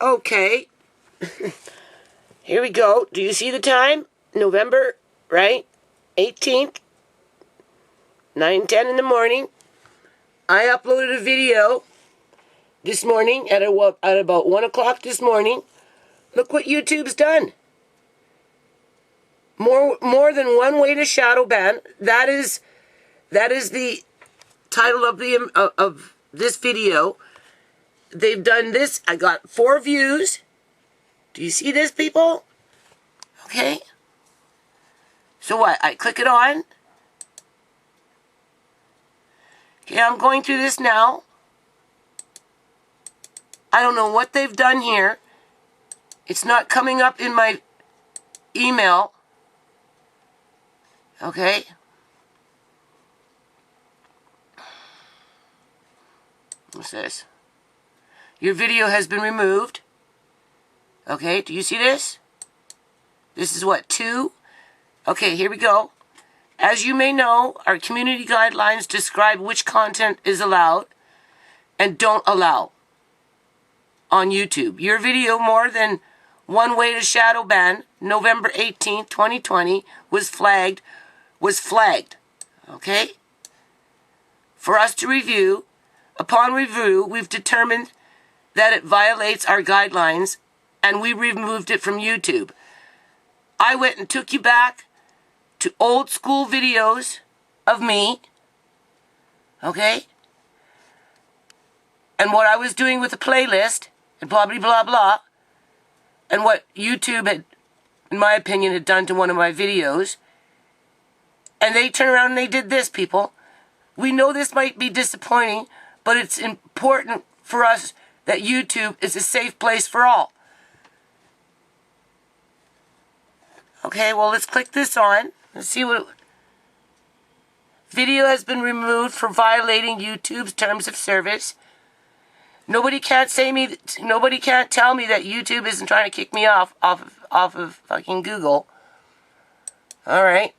Okay. Here we go. Do you see the time? November, right? 18th, 9:10 in the morning. I uploaded a video this morning at about 1 o'clock this morning. Look what YouTube's done. More than one way to shadow ban. That is the title of this video. They've done this. I got 4 views. Do you see this, people? Okay. So what? I click it on. Okay, I'm going through this now. I don't know what they've done here. It's not coming up in my email. Okay. What's this? Your video has been removed. Okay, do you see this? This is what, 2? Okay, here we go. As you may know, our community guidelines describe which content is allowed and don't allow on YouTube. Your video, more than one way to shadow ban, November 18th, 2020, was flagged. Okay? For us to review. Upon review, we've determined that it violates our guidelines and we removed it from YouTube. I went and took you back to old school videos of me, okay? And what I was doing with the playlist, and blah, blah, blah, blah, and what YouTube had, in my opinion, had done to one of my videos. And they turned around and they did this, people. We know this might be disappointing, but it's important for us that YouTube is a safe place for all. Okay, well, let's click this on. Let's see what... Video has been removed for violating YouTube's terms of service. Nobody can't tell me that YouTube isn't trying to kick me off of fucking Google. All right.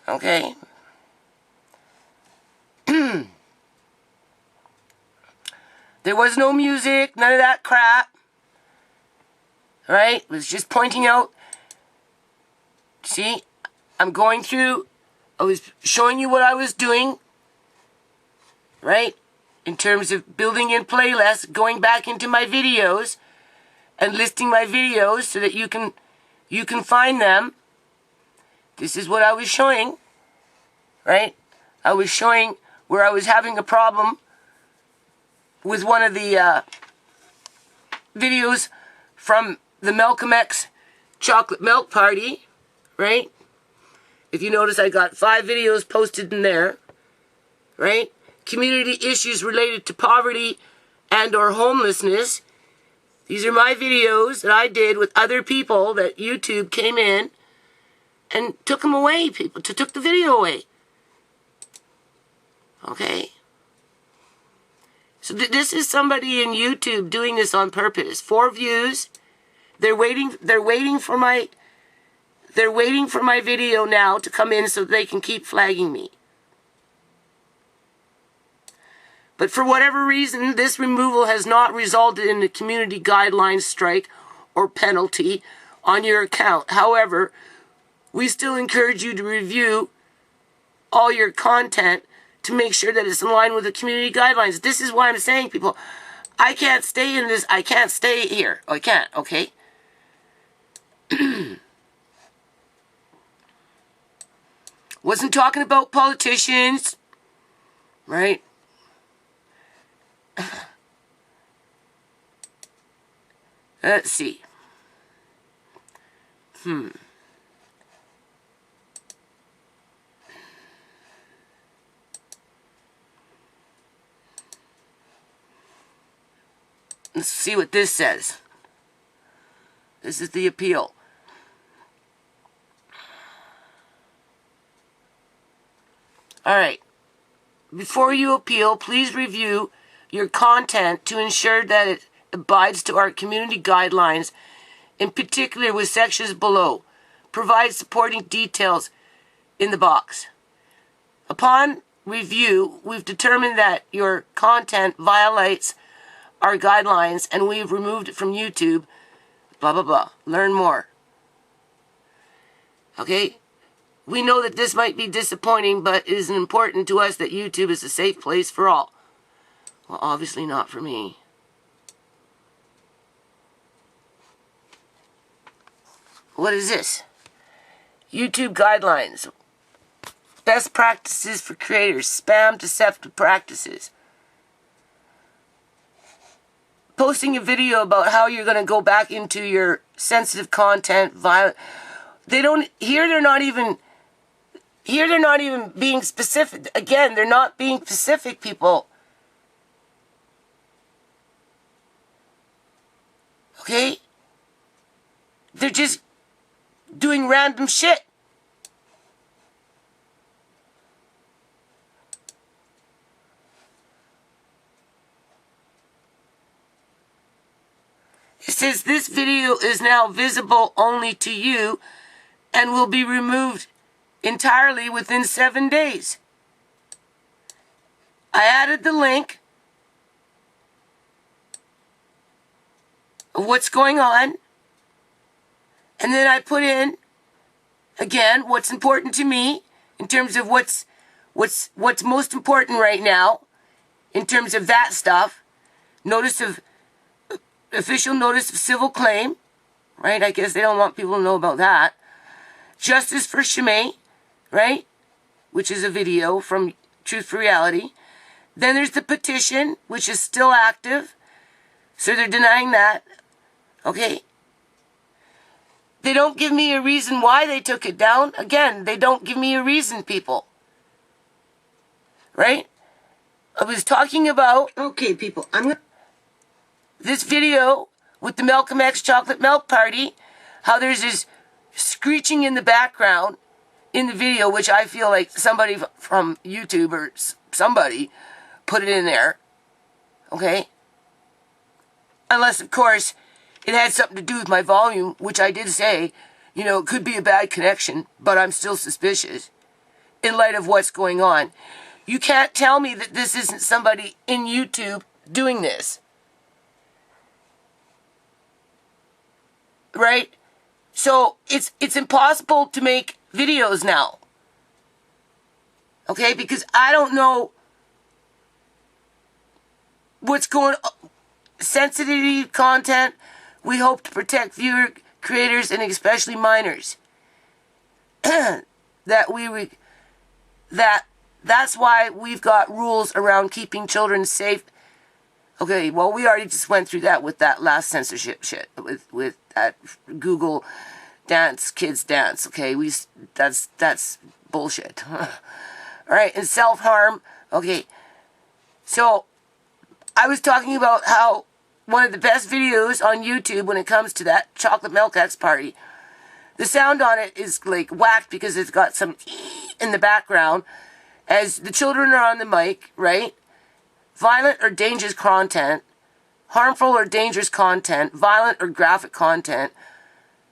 Okay. There was no music, none of that crap. Right? It was just pointing out. See, I'm going through, I was showing you what I was doing, right? In terms of building in playlists, going back into my videos and listing my videos so that you can find them. This is what I was showing, right? I was showing where I was having a problem with one of the videos from the Malcolm X chocolate milk party, right? If you notice, I got 5 videos posted in there, right? Community issues related to poverty and or homelessness. These are my videos that I did with other people that YouTube came in and took them away, people. Took the video away. Okay? So this is somebody in YouTube doing this on purpose. 4 views. They're waiting for my video now to come in so they can keep flagging me. But for whatever reason, this removal has not resulted in a community guidelines strike or penalty on your account. However, we still encourage you to review all your content to make sure that it's in line with the community guidelines. This is why I'm saying, people, I can't stay in this. I can't stay here. I can't, okay? Wasn't talking about politicians, right? Let's see. Let's see what this says. This is the appeal. All right. Before you appeal, please review your content to ensure that it abides to our community guidelines, in particular with sections below. Provide supporting details in the box. Upon review, we've determined that your content violates our guidelines and we've removed it from YouTube. Blah, blah, blah. Learn more. Okay? We know that this might be disappointing, but it is important to us that YouTube is a safe place for all. Well, obviously not for me. What is this? YouTube guidelines. Best practices for creators. Spam deceptive practices. Posting a video about how you're going to go back into your sensitive content, violent. They're not even being specific. Again, they're not being specific, people. Okay? They're just doing random shit. It says this video is now visible only to you and will be removed entirely within 7 days. I added the link of what's going on, and then I put in, again, what's important to me in terms of what's most important right now in terms of that stuff. Official notice of civil claim, right? I guess they don't want people to know about that. Justice for Shimei, right? Which is a video from Truth for Reality. Then there's the petition, which is still active. So they're denying that. Okay? They don't give me a reason why they took it down. Again, they don't give me a reason, people. Right? I was talking about... Okay, people, this video with the Malcolm X chocolate milk party, how there's this screeching in the background in the video, which I feel like somebody from YouTube or somebody put it in there. Okay? Unless, of course, it had something to do with my volume, which I did say, it could be a bad connection, but I'm still suspicious in light of what's going on. You can't tell me that this isn't somebody in YouTube doing this. Right? So it's impossible to make videos now. Okay? Because I don't know what's going on. Sensitivity content, we hope to protect viewer creators and especially minors. That's why we've got rules around keeping children safe. Okay, well, we already just went through that with that last censorship shit with that Google kids dance. Okay, that's bullshit. All right, and self-harm. Okay, so I was talking about how one of the best videos on YouTube when it comes to that chocolate milk X party, the sound on it is like whacked because it's got some in the background as the children are on the mic, right? Violent or dangerous content, harmful or dangerous content, violent or graphic content,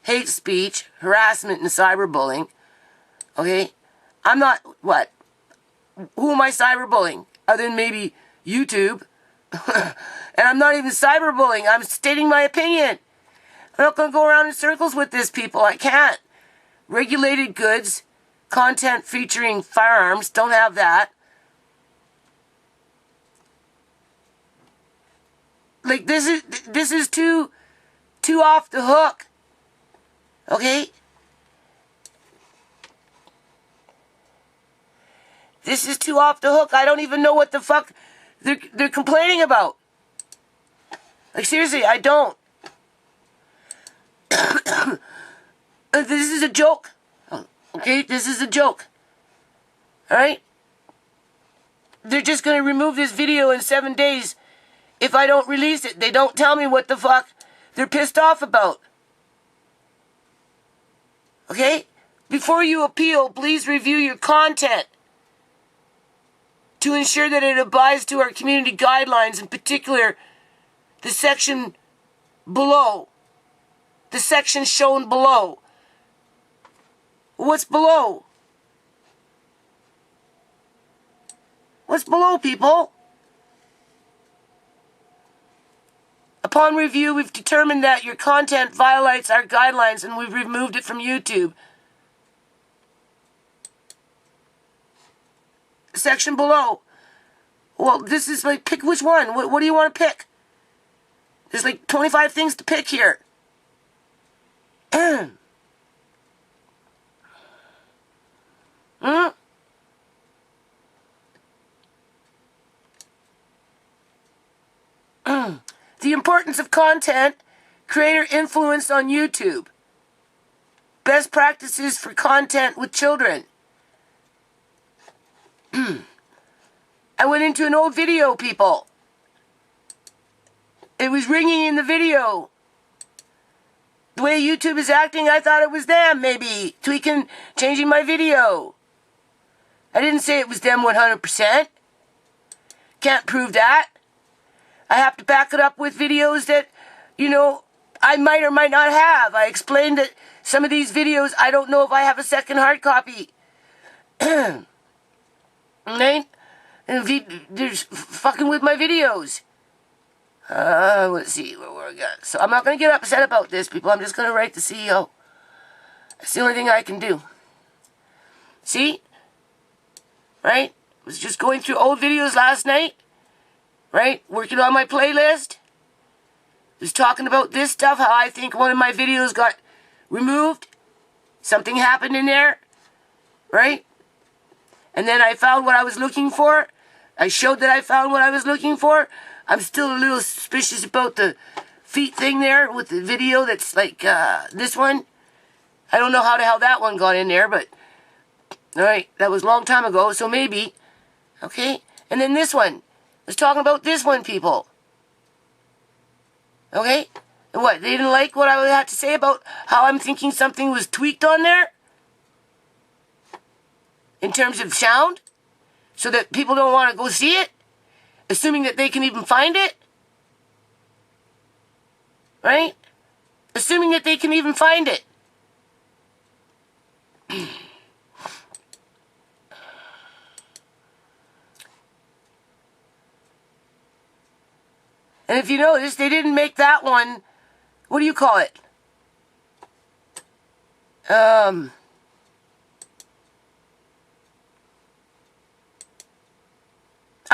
hate speech, harassment, and cyberbullying. Okay? I'm not, what? Who am I cyberbullying? Other than maybe YouTube. And I'm not even cyberbullying. I'm stating my opinion. I'm not going to go around in circles with this, people. I can't. Regulated goods, content featuring firearms, don't have that. Like, this is too off the hook. Okay? This is too off the hook. I don't even know what the fuck they're complaining about. Like, seriously, I don't. This is a joke. Okay? This is a joke. Alright? They're just going to remove this video in 7 days if I don't release it. They don't tell me what the fuck they're pissed off about. Okay? Before you appeal, please review your content to ensure that it abides to our community guidelines, in particular, the section below. The section shown below. What's below? What's below, people? Upon review, we've determined that your content violates our guidelines and we've removed it from YouTube. Section below. Well, this is like, pick which one. What do you want to pick? There's like 25 things to pick here. The importance of content, creator influence on YouTube. Best practices for content with children. I went into an old video, people. It was ringing in the video. The way YouTube is acting, I thought it was them, maybe. Tweaking, changing my video. I didn't say it was them 100%. Can't prove that. I have to back it up with videos that, you know, I might or might not have. I explained that some of these videos, I don't know if I have a second hard copy. Right? And they're fucking with my videos. Let's see where we're at. So I'm not going to get upset about this, people. I'm just going to write the CEO. That's the only thing I can do. See? Right? I was just going through old videos last night. Right? Working on my playlist. Was talking about this stuff, how I think one of my videos got removed. Something happened in there. Right? And then I found what I was looking for. I showed that I found what I was looking for. I'm still a little suspicious about the feet thing there with the video that's like this one. I don't know how the hell that one got in there, but alright, that was a long time ago, so maybe. Okay? And then this one. I was talking about this one, people. Okay? And what? They didn't like what I had to say about how I'm thinking something was tweaked on there? In terms of sound? So that people don't want to go see it? Assuming that they can even find it? Right? Assuming that they can even find it. And if you notice, they didn't make that one, what do you call it? I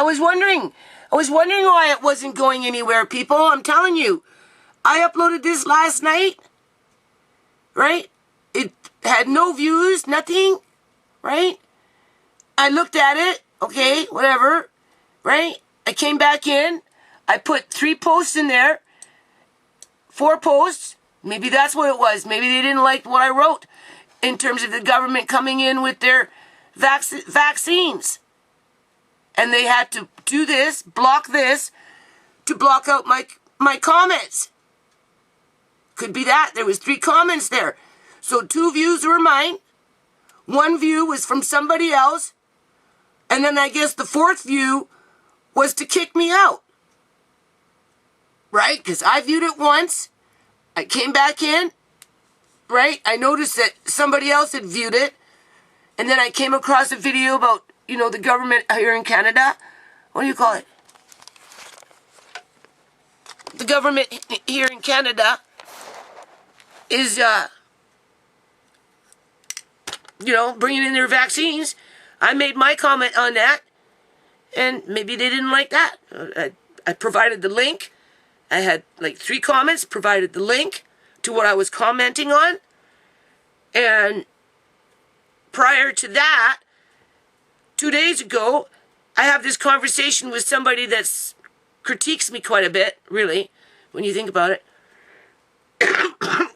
was wondering why it wasn't going anywhere, people. I'm telling you. I uploaded this last night. Right? It had no views, nothing. Right? I looked at it. Okay, whatever. Right? I came back in. I put 3 posts in there. 4 posts. Maybe that's what it was. Maybe they didn't like what I wrote in terms of the government coming in with their vaccines. And they had to do this, block this, to block out my comments. Could be that. There was 3 comments there. So 2 views were mine. 1 view was from somebody else. And then I guess the 4th view was to kick me out. Right? Because I viewed it once. I came back in. Right? I noticed that somebody else had viewed it. And then I came across a video about, you know, the government here in Canada. What do you call it? The government here in Canada is, you know, bringing in their vaccines. I made my comment on that. And maybe they didn't like that. I provided the link. I had like 3 comments, provided the link to what I was commenting on. And prior to that, 2 days ago, I have this conversation with somebody that critiques me quite a bit, really, when you think about it.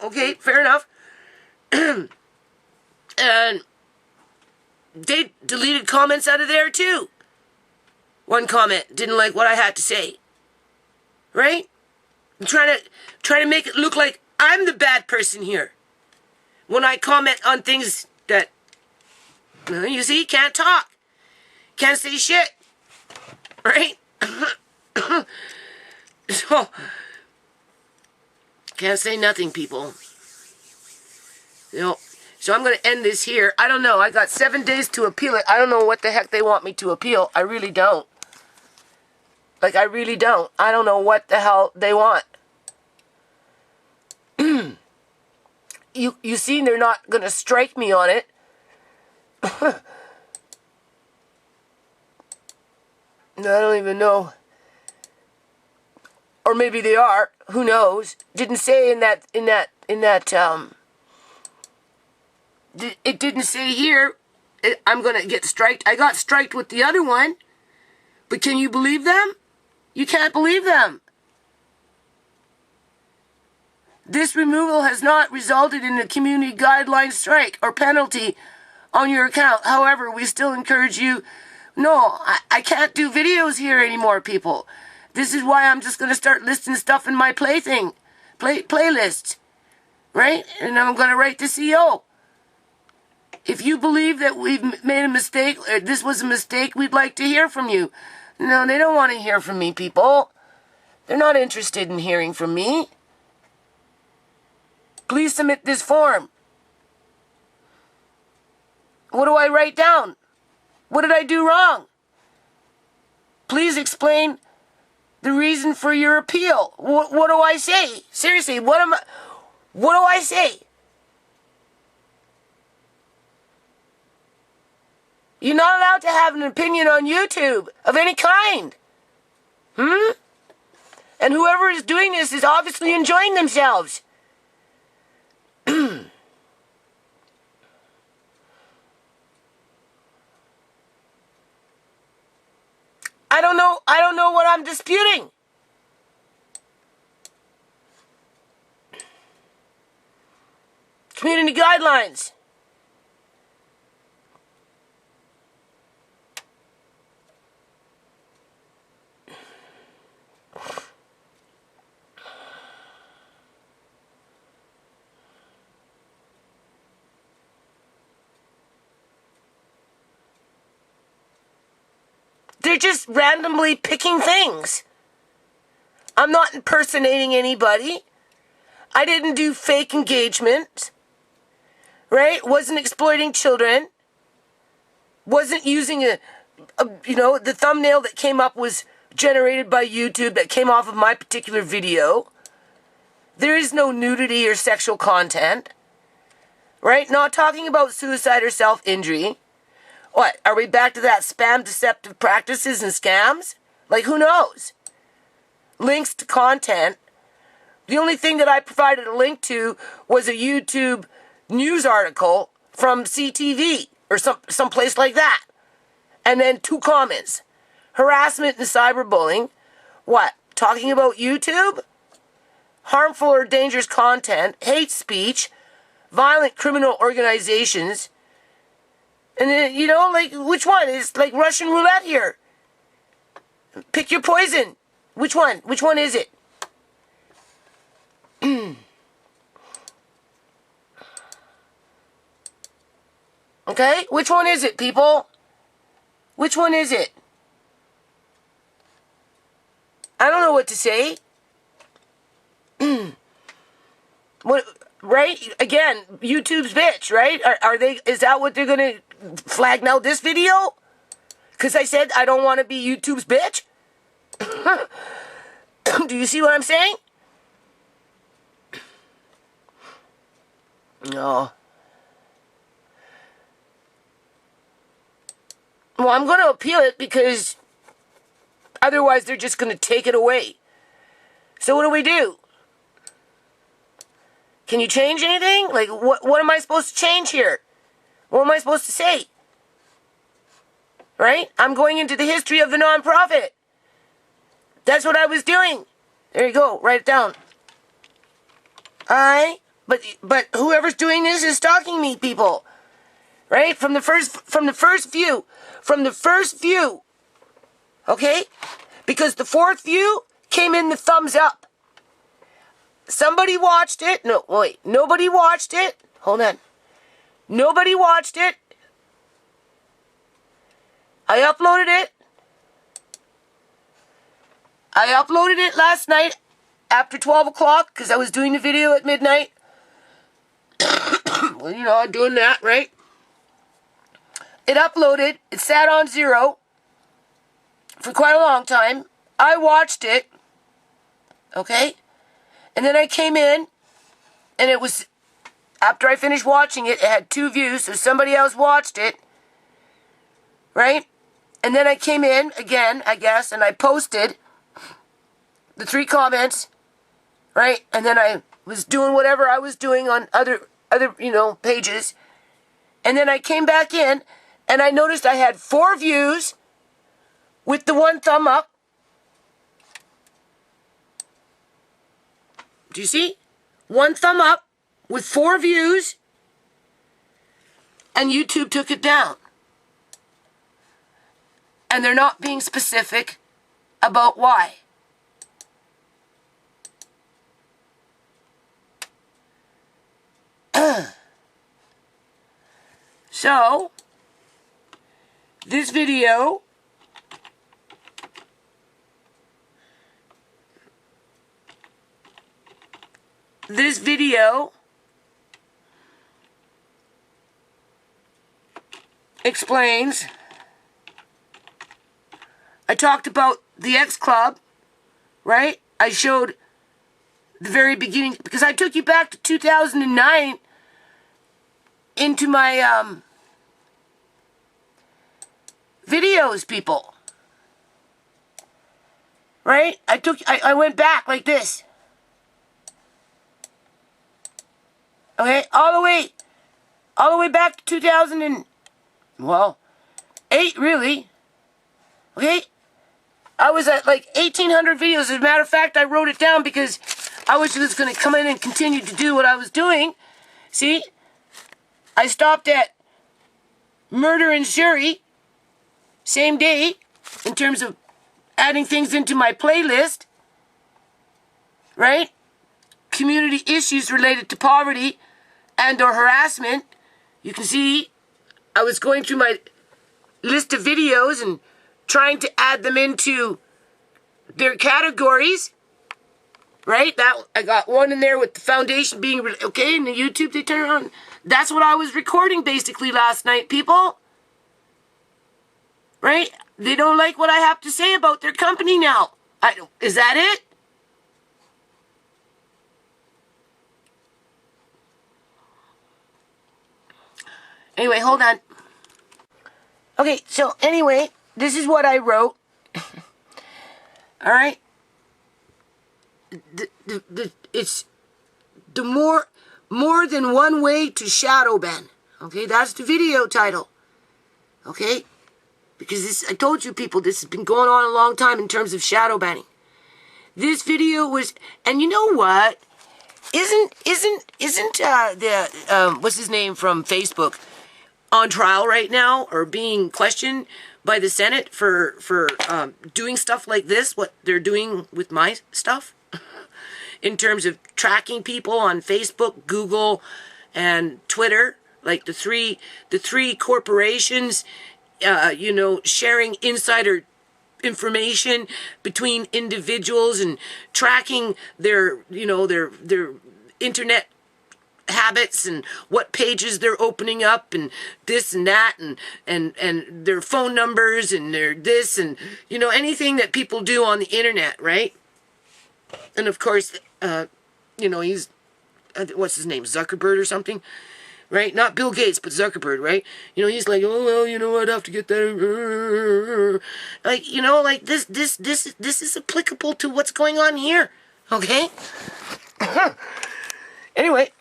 Okay, fair enough. And they deleted comments out of there too. 1 comment didn't like what I had to say. Right? I'm trying to make it look like I'm the bad person here. When I comment on things that, you see, can't talk. Can't say shit. Right? So, can't say nothing, people. You know, so I'm going to end this here. I don't know. I got 7 days to appeal it. I don't know what the heck they want me to appeal. I really don't. Like, I really don't. I don't know what the hell they want. you see, they're not going to strike me on it. I don't even know. Or maybe they are. Who knows? Didn't say in that, it didn't say here, I'm going to get striked. I got striked with the other one. But can you believe them? You can't believe them. This removal has not resulted in a community guideline strike or penalty on your account. However, we still encourage you. No, I can't do videos here anymore, people. This is why I'm just going to start listing stuff in my playlist. Right? And I'm going to write the CEO. If you believe that we've made a mistake, or this was a mistake, we'd like to hear from you. No, they don't want to hear from me, people. They're not interested in hearing from me. Please submit this form. What do I write down? What did I do wrong? Please explain the reason for your appeal. What do I say? Seriously, what do I say? You're not allowed to have an opinion on YouTube of any kind. And whoever is doing this is obviously enjoying themselves. I don't know what I'm disputing. Community guidelines. They're just randomly picking things. I'm not impersonating anybody. I didn't do fake engagement. Right? Wasn't exploiting children. Wasn't using the thumbnail that came up was generated by YouTube that came off of my particular video. There is no nudity or sexual content. Right? Not talking about suicide or self-injury. What? Are we back to that spam deceptive practices and scams? Like, who knows? Links to content. The only thing that I provided a link to was a YouTube news article from CTV or some place like that. And then 2 comments. Harassment and cyberbullying. What? Talking about YouTube? Harmful or dangerous content. Hate speech. Violent criminal organizations. And then, which one? It's like Russian roulette here. Pick your poison. Which one? Which one is it? Okay? Which one is it, people? Which one is it? I don't know what to say. What? Right? Again, YouTube's bitch, right? Are they? Is that what they're gonna flag now this video? Because I said I don't want to be YouTube's bitch? Do you see what I'm saying? No. Well, I'm going to appeal it because otherwise they're just going to take it away. So what do we do? Can you change anything? Like, what am I supposed to change here? What am I supposed to say? Right? I'm going into the history of the nonprofit. That's what I was doing. There you go. Write it down. But whoever's doing this is stalking me, people. Right? From the first view. Okay? Because the 4th view came in the thumbs up. Somebody watched it. No, wait. Nobody watched it. Hold on. Nobody watched it. I uploaded it. I uploaded it last night after 12 o'clock because I was doing the video at midnight. Well, I'm doing that, right? It uploaded. It sat on 0 for quite a long time. I watched it. Okay? And then I came in and it was after I finished watching it, it had 2 views, so somebody else watched it, right? And then I came in again, I guess, and I posted the 3 comments, right? And then I was doing whatever I was doing on other pages. And then I came back in, and I noticed I had 4 views with the 1 thumb up. Do you see? 1 thumb up with 4 views, and YouTube took it down. And they're not being specific about why. So, this video explains. I talked about the X Club, right? I showed the very beginning, because I took you back to 2009 into my videos, people. Right? I went back like this. Okay? All the way back to 2008, really. Okay? I was at like 1,800 videos. As a matter of fact, I wrote it down because I was just going to come in and continue to do what I was doing. See? I stopped at Murder and Shuri, same day, in terms of adding things into my playlist, right? Community issues related to poverty and or harassment. You can see I was going through my list of videos and trying to add them into their categories, right? That I got one in there with the foundation being okay, and the YouTube they turn on. That's what I was recording basically last night, people. Right? They don't like what I have to say about their company now. Is that it? Anyway, hold on. Okay, so anyway, this is what I wrote. All right? It's the more than one way to shadow ban. Okay, that's the video title. Okay? Because I told you people, this has been going on a long time in terms of shadow banning. This video was, and you know what? Isn't what's his name from Facebook on trial right now, or being questioned by the Senate for doing stuff like this, what they're doing with my stuff? In terms of tracking people on Facebook, Google, and Twitter, like the three corporations, sharing insider information between individuals and tracking their internet habits and what pages they're opening up and this and that and their phone numbers and their this and anything that people do on the internet, right? And of course, he's what's his name, Zuckerberg or something, right? Not Bill Gates, but Zuckerberg, right? He's like, oh well, I'd have to get that, like this is applicable to what's going on here, okay? Anyway,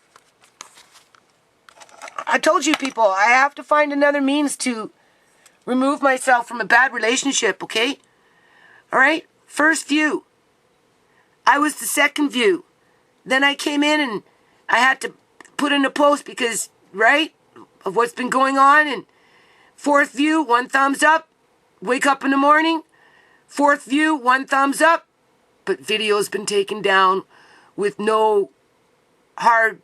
I told you people, I have to find another means to remove myself from a bad relationship, okay? All right? First view. I was the second view. Then I came in and I had to put in a post because, right, of what's been going on. And fourth view, 1 thumbs up. Wake up in the morning. Fourth view, 1 thumbs up. But video's been taken down with no hard,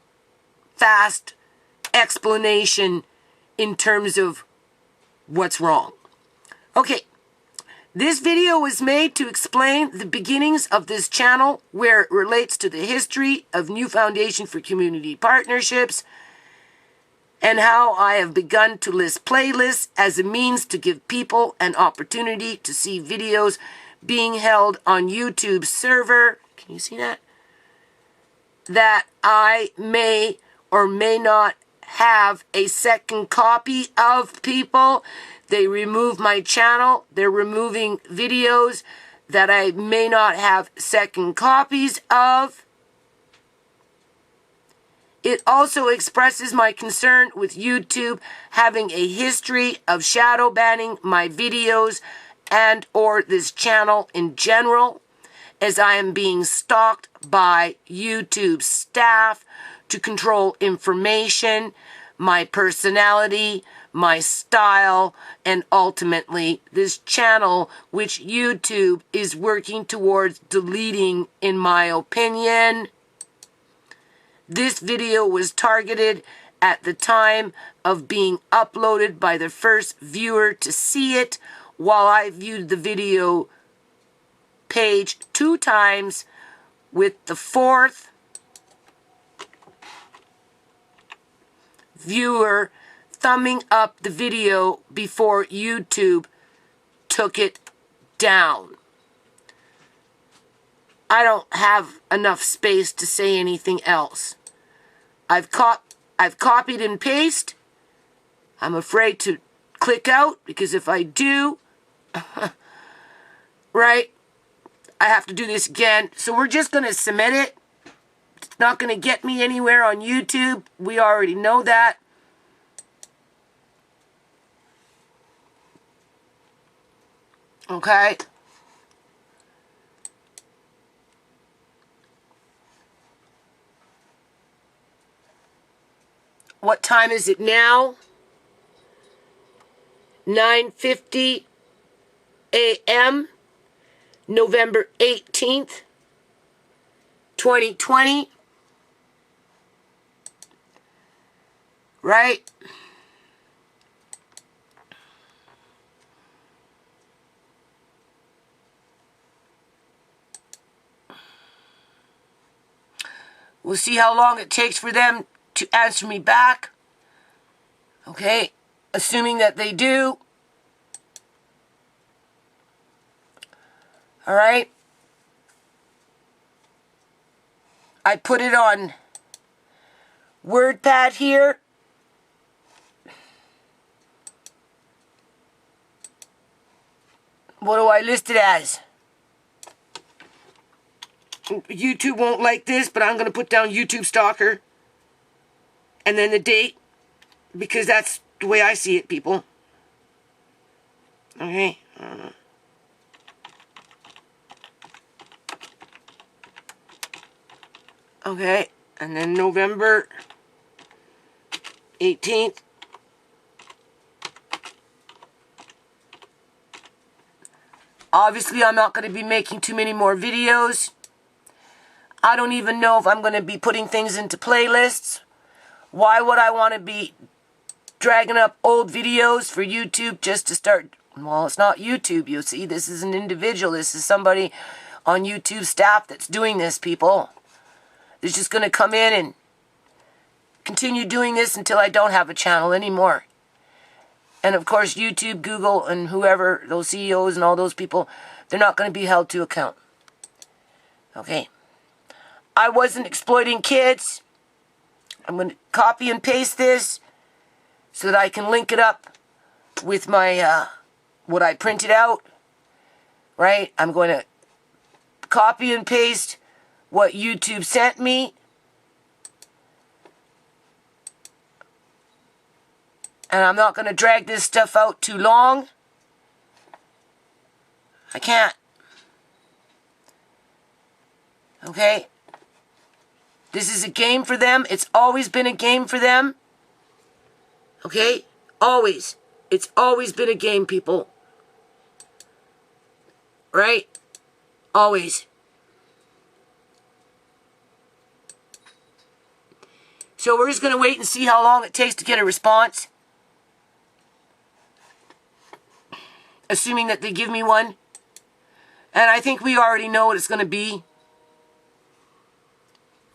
fast explanation in terms of what's wrong. Okay. This video was made to explain the beginnings of this channel, where it relates to the history of New Foundation for Community Partnerships and how I have begun to list playlists as a means to give people an opportunity to see videos being held on YouTube's server. Can you see that? That I may or may not have a second copy of, people. They remove my channel. They're removing videos that I may not have second copies of. It also expresses my concern with YouTube having a history of shadow banning my videos and or this channel in general, as I am being stalked by YouTube staff to control information, my personality, my style, and ultimately this channel, which YouTube is working towards deleting, in my opinion. This video was targeted at the time of being uploaded by the first viewer to see it, while I viewed the video page 2 times, with the 4th viewer thumbing up the video before YouTube took it down. I don't have enough space to say anything else. I've copied and pasted. I'm afraid to click out, because if I do, right, I have to do this again. So we're just going to submit it. It's not going to get me anywhere on YouTube. We already know that. Okay. What time is it now? 9:50 a.m. November 18th, 2020. Right? We'll see how long it takes for them to answer me back. Okay? Assuming that they do. Alright? I put it on WordPad here. What do I list it as? YouTube won't like this, but I'm going to put down YouTube Stalker. And then the date. Because that's the way I see it, people. Okay. Okay. And then November 18th. Obviously, I'm not going to be making too many more videos. I don't even know if I'm going to be putting things into playlists. Why would I want to be dragging up old videos for YouTube just to start? Well, it's not YouTube, you see. This is an individual. This is somebody on YouTube staff that's doing this, people. They're just going to come in and continue doing this until I don't have a channel anymore. And of course, YouTube, Google, and whoever, those CEOs and all those people, they're not going to be held to account. Okay. I wasn't exploiting kids. I'm going to copy and paste this so that I can link it up with my, what I printed out. Right? I'm going to copy and paste what YouTube sent me. And I'm not going to drag this stuff out too long. I can't. Okay? This is a game for them. It's always been a game for them. Okay? Always. It's always been a game, people. Right? Always. So we're just going to wait and see how long it takes to get a response. Assuming that they give me one. And I think we already know what it's going to be.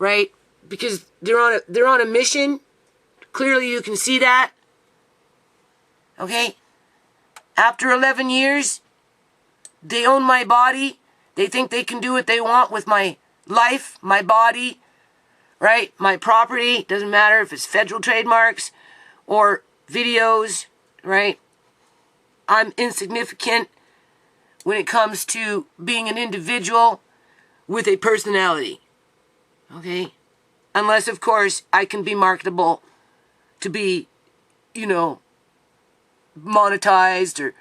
Right? Because they're on a mission. Clearly you can see that. Okay? After 11 years, they own my body. They think they can do what they want with my life, my body. right? My property, doesn't matter if it's federal trademarks or videos, right? I'm insignificant when it comes to being an individual with a personality, okay? Unless, of course, I can be marketable to be, monetized, or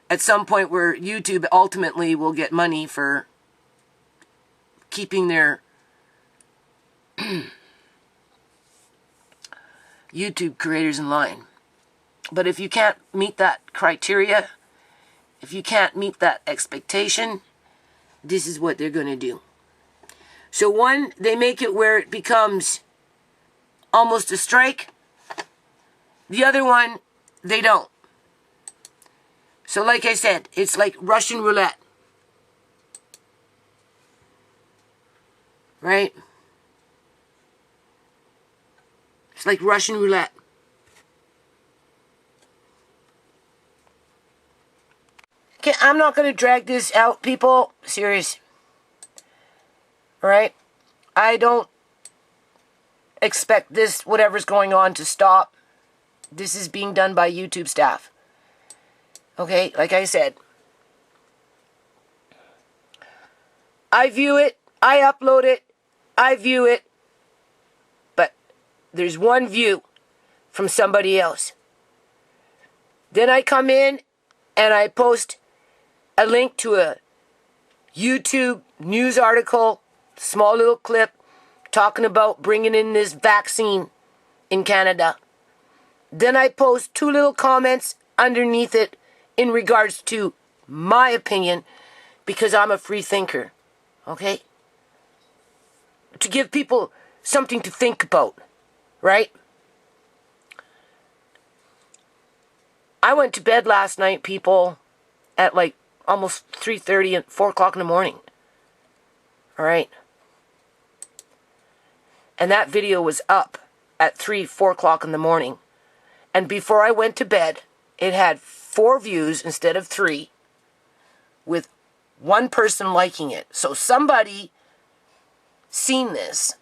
at some point where YouTube ultimately will get money for keeping their YouTube creators in line. But if you can't meet that criteria, if you can't meet that expectation, this is what they're going to do. So one, they make it where it becomes almost a strike. The other one, they don't. So like I said, it's like Russian roulette. Right? It's like Russian roulette. Okay, I'm not going to drag this out, people. Serious. Alright? I don't expect this, whatever's going on, to stop. This is being done by YouTube staff. Okay, like I said. I view it. I upload it. I view it. But there's one view from somebody else. Then I come in and I post a link to a YouTube news article, small little clip, talking about bringing in this vaccine in Canada. Then I post 2 little comments underneath it in regards to my opinion, because I'm a free thinker, okay? To give people something to think about, right? I went to bed last night, people, at like almost 3:30 and 4 o'clock in the morning. All right? And that video was up at 4 o'clock in the morning. And before I went to bed, it had 4 views instead of 3, with 1 person liking it. So somebody seen this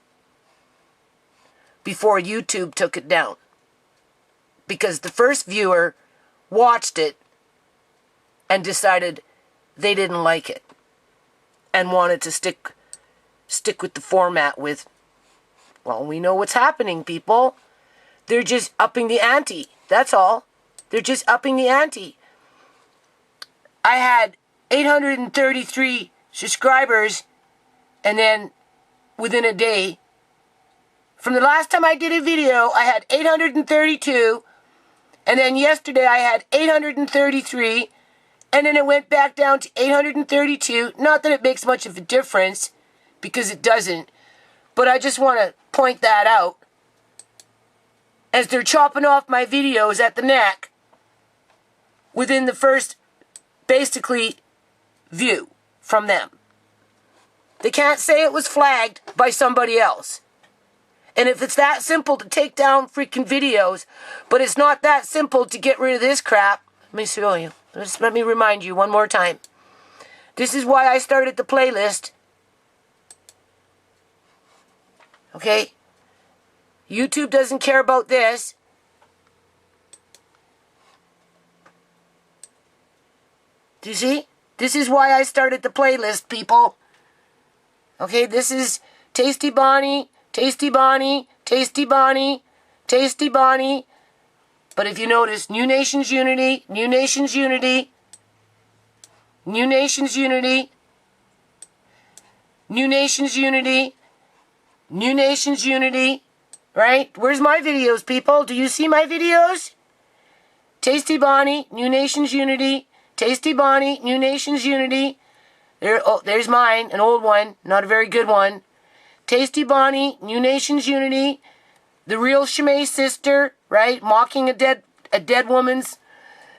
before YouTube took it down. Because the first viewer watched it and decided they didn't like it and wanted to stick with the format with, well, we know what's happening, people. They're just upping the ante. That's all. They're just upping the ante. I had 833 subscribers, and then within a day, from the last time I did a video, I had 832, and then yesterday I had 833, and then it went back down to 832. Not that it makes much of a difference, because it doesn't, but I just want to point that out. As they're chopping off my videos at the neck within the first, basically, view from them. They can't say it was flagged by somebody else. And if it's that simple to take down freaking videos, but it's not that simple to get rid of this crap, let me show you. Let me remind you one more time. This is why I started the playlist. Okay? YouTube doesn't care about this. Do you see? This is why I started the playlist, people. Okay, this is Tasty Bonnie, Tasty Bonnie, Tasty Bonnie, Tasty Bonnie. But if you notice, New Nations Unity, New Nations Unity, New Nations Unity, New Nations Unity, New Nations Unity, right? Where's my videos, people? Do you see my videos? Tasty Bonnie, New Nations Unity, Tasty Bonnie, New Nations Unity. There's mine, an old one, not a very good one. Tasty Bonnie, New Nations Unity, the real Shimei sister, right? Mocking a dead woman's,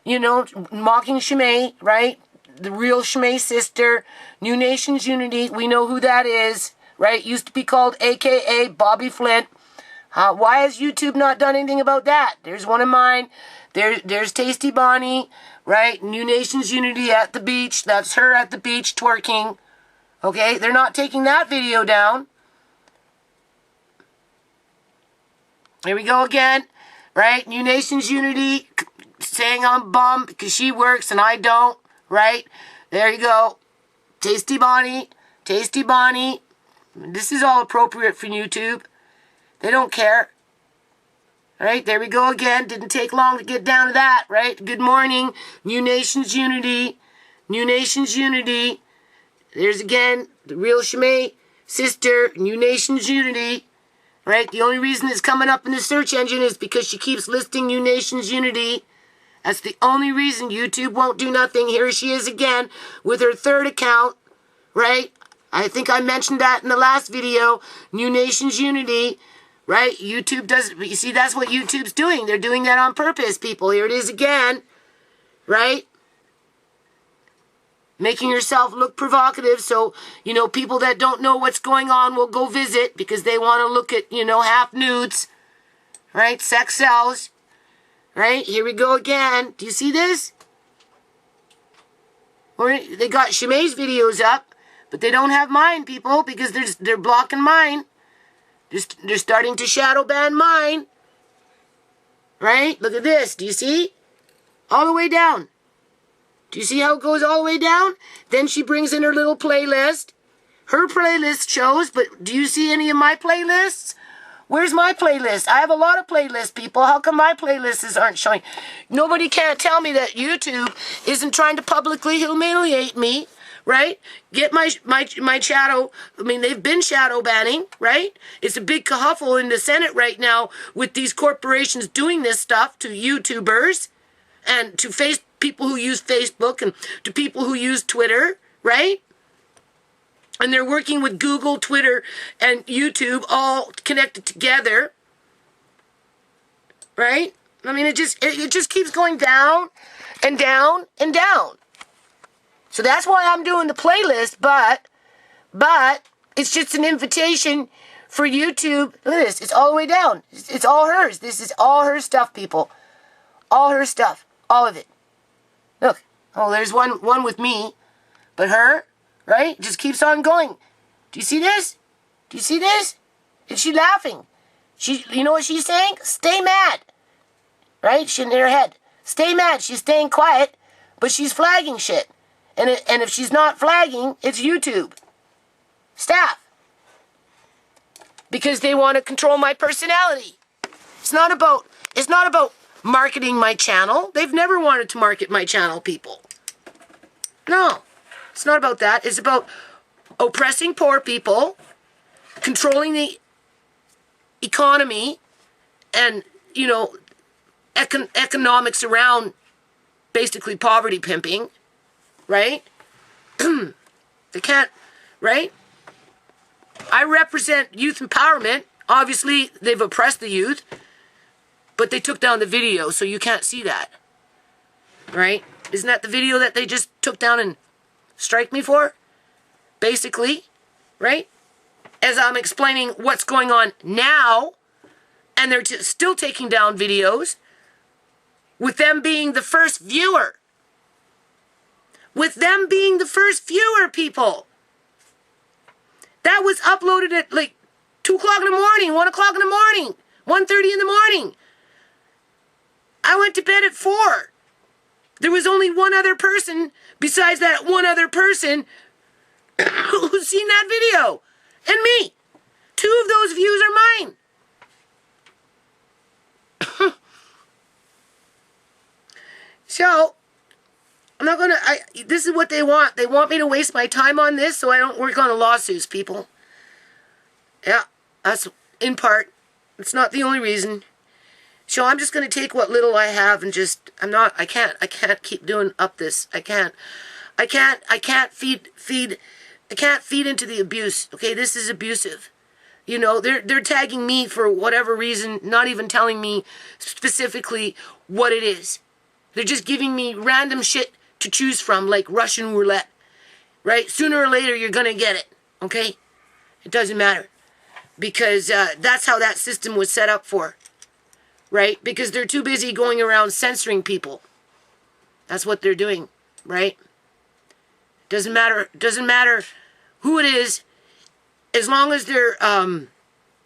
mocking Shimei, right? The real Shimei sister, New Nations Unity. We know who that is, right? Used to be called AKA Bobby Flint. Why has YouTube not done anything about that? There's one of mine. There's Tasty Bonnie, right? New Nations Unity at the beach. That's her at the beach twerking. Okay? They're not taking that video down. Here we go again, right? New Nations Unity saying I'm bummed because she works and I don't, right? There you go. Tasty Bonnie. Tasty Bonnie. This is all appropriate for YouTube. They don't care. Right, there we go again. Didn't take long to get down to that, right? Good morning. New Nations Unity. New Nations Unity. There's again the real Shimei sister. New Nations Unity. Right? The only reason it's coming up in the search engine is because she keeps listing New Nations Unity. That's the only reason. YouTube won't do nothing. Here she is again with her third account. Right? I think I mentioned that in the last video. New Nations Unity. Right? YouTube does, you see, that's what YouTube's doing. They're doing that on purpose, people. Here it is again. Right? Making yourself look provocative so, people that don't know what's going on will go visit because they want to look at, half nudes. Right? Sex sells. Right? Here we go again. Do you see this? They got Shimei's videos up, but they don't have mine, people, because they're blocking mine. They're starting to shadow ban mine. Right? Look at this. Do you see? All the way down. Do you see how it goes all the way down? Then she brings in her little playlist. Her playlist shows, but do you see any of my playlists? Where's my playlist? I have a lot of playlists, people. How come my playlists aren't showing? Nobody can't tell me that YouTube isn't trying to publicly humiliate me. Right? Get my shadow. I mean, they've been shadow banning, right? It's a big kerfuffle in the Senate right now with these corporations doing this stuff to YouTubers and to people who use Facebook and to people who use Twitter, right? And they're working with Google, Twitter, and YouTube all connected together, right? I mean, it just keeps going down and down and down. So that's why I'm doing the playlist, but it's just an invitation for YouTube. Look at this. It's all the way down. It's all hers. This is all her stuff, people. All her stuff. All of it. Look. Oh, there's one with me. But her, right, just keeps on going. Do you see this? Do you see this? Is she laughing? You know what she's saying? Stay mad. Right? She's in her head. Stay mad. She's staying quiet, but she's flagging shit. And if she's not flagging, it's YouTube. Staff. Because they want to control my personality. It's not about marketing my channel. They've never wanted to market my channel, people. No. It's not about that. It's about oppressing poor people, controlling the economy, and, economics around basically poverty pimping. Right? They can't, right? I represent youth empowerment. Obviously, they've oppressed the youth, but they took down the video, so you can't see that. Right? Isn't that the video that they just took down and strike me for? Basically, right? As I'm explaining what's going on now, and they're still taking down videos, with them being the first viewer. With them being the first viewer, people. That was uploaded at like 2 o'clock in the morning, 1 o'clock in the morning, 1:30 in the morning. I went to bed at 4. There was only one other person besides that one other person who's seen that video. And me. 2 of those views are mine. So, I'm not going to, this is what they want. They want me to waste my time on this so I don't work on the lawsuits, people. Yeah, that's in part. It's not the only reason. So I'm just going to take what little I have and just, I can't keep doing up this. I can't feed into the abuse. Okay, this is abusive. They're tagging me for whatever reason, not even telling me specifically what it is. They're just giving me random shit to choose from, like Russian roulette, right? Sooner or later, you're going to get it, okay? It doesn't matter, because that's how that system was set up for, right? Because they're too busy going around censoring people. That's what they're doing, right? Doesn't matter who it is, as long as they're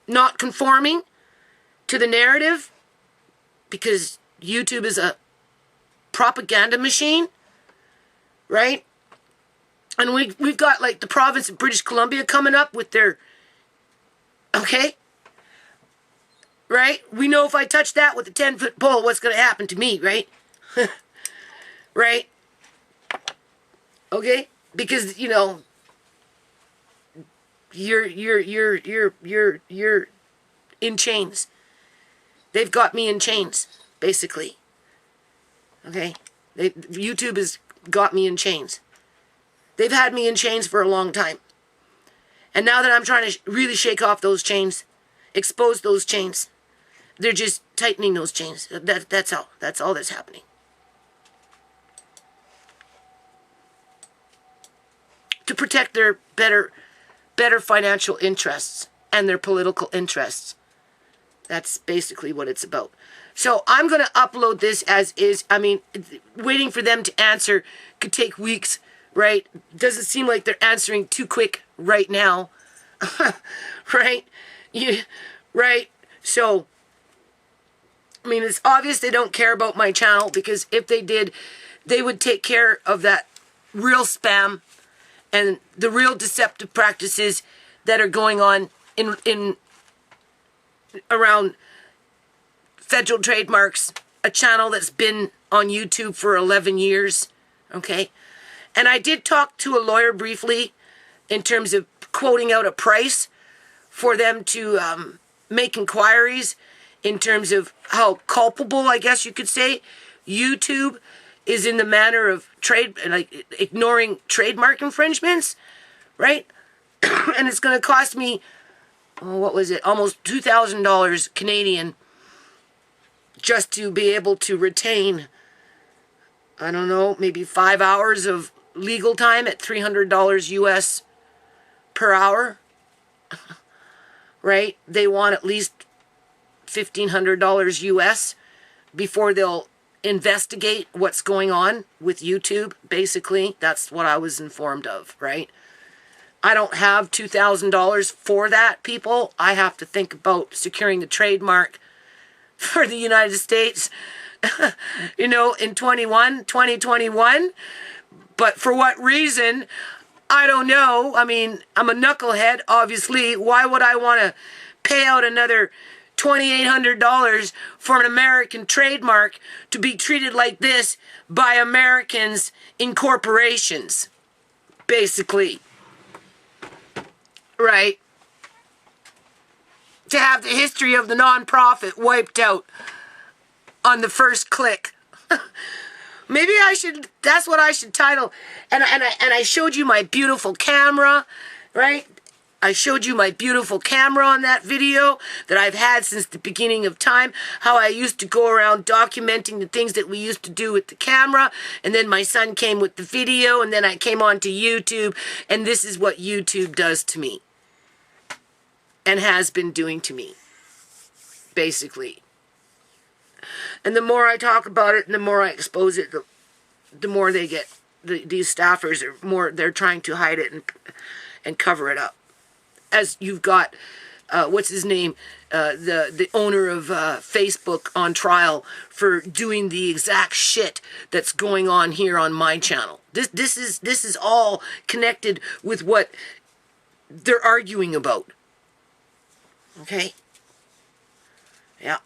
not conforming to the narrative, because YouTube is a propaganda machine, right? And we've got like the province of British Columbia coming up with their, okay? Right? We know if I touch that with a 10-foot pole, what's going to happen to me, right? Right? Okay? Because, you know, you're in chains. They've got me in chains, basically. Okay? YouTube has got me in chains. They've had me in chains for a long time. And now that I'm trying to really shake off those chains, expose those chains, they're just tightening those chains. That's all. That's all that's happening. To protect their better financial interests and their political interests. That's basically what it's about. So I'm going to upload this as is. I mean, waiting for them to answer could take weeks, right? Doesn't seem like they're answering too quick right now. Right? Right? So, I mean, it's obvious they don't care about my channel, because if they did, they would take care of that real spam and the real deceptive practices that are going on in around federal trademarks, a channel that's been on YouTube for 11 years, okay? And I did talk to a lawyer briefly in terms of quoting out a price for them to make inquiries in terms of how culpable, I guess you could say, YouTube is in the manner of ignoring trademark infringements, right? And it's going to cost me, what was it, almost $2,000 Canadian just to be able to retain, I don't know, maybe 5 hours of legal time at $300 US per hour, right? They want at least $1,500 US before they'll investigate what's going on with YouTube, basically. That's what I was informed of, right? I don't have $2,000 for that, people. I have to think about securing the trademark for the United States, you know, in 2021. But for what reason, I don't know. I mean, I'm a knucklehead, obviously. Why would I want to pay out another $2,800 for an American trademark to be treated like this by Americans in corporations, basically? Right? To have the history of the nonprofit wiped out on the first click. Maybe I should, that's what I should title. And I showed you my beautiful camera, right? I showed you my beautiful camera on that video that I've had since the beginning of time. How I used to go around documenting the things that we used to do with the camera. And then my son came with the video. And then I came onto YouTube. And this is what YouTube does to me. And has been doing to me. Basically. And the more I talk about it and the more I expose it, the more they get, these staffers are more, they're trying to hide it and cover it up. As you've got, what's his name, the owner of Facebook on trial for doing the exact shit that's going on here on my channel. This is all connected with what they're arguing about. Okay? Yeah.